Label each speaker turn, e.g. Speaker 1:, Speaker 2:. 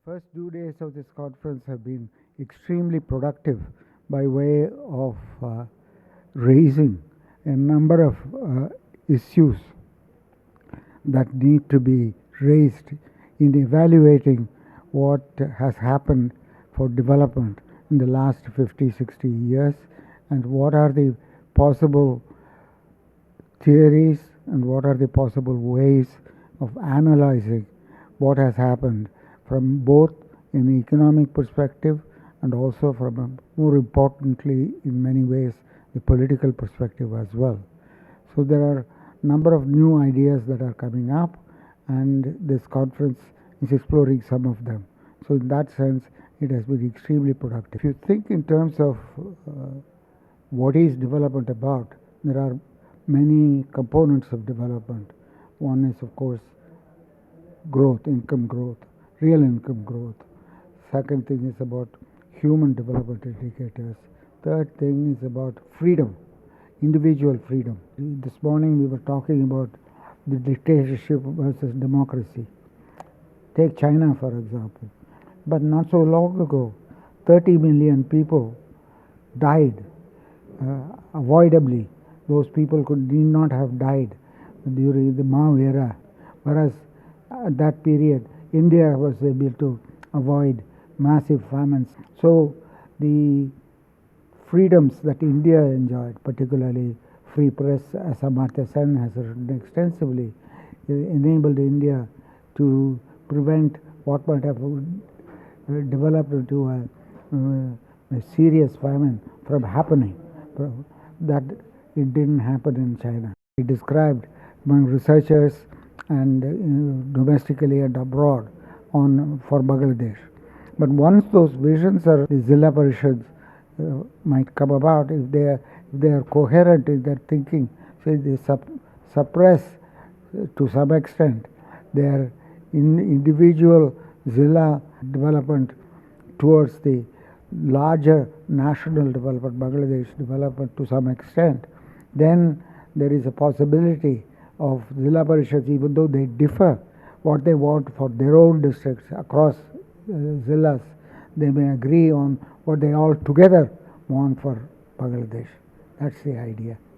Speaker 1: First 2 days of this conference have been extremely productive by way of raising a number of issues that need to be raised in evaluating what has happened for development in the last 50, 60 years and what are the possible theories and what are the possible ways of analyzing what has happened from both an economic perspective and also from more importantly in many ways the political perspective as well. So there are a number of new ideas that are coming up and this conference is exploring some of them. So in that sense it has been extremely productive. If you think in terms of what is development about, there are many components of development. One is of course growth, income growth, real income growth. Second thing is about human development indicators. Third thing is about freedom, individual freedom. This morning we were talking about the dictatorship versus democracy. Take China for example. But not so long ago, 30 million people died avoidably. Those people need not have died during the Mao era, whereas at that period India was able to avoid massive famines. So the freedoms that India enjoyed, particularly free press, as Amartya Sen has written extensively, enabled India to prevent what might have developed into a serious famine from happening. That it didn't happen in China. It described among researchers and domestically and abroad for Bangladesh. But once those visions are, the Zilla Parishads might come about if they are coherent in their thinking. So they suppress to some extent their individual Zilla development towards the larger national development, Bangladesh development to some extent, then there is a possibility of Zilla Parishads, even though they differ what they want for their own districts across Zillas, they may agree on what they all together want for Bangladesh. That's the idea.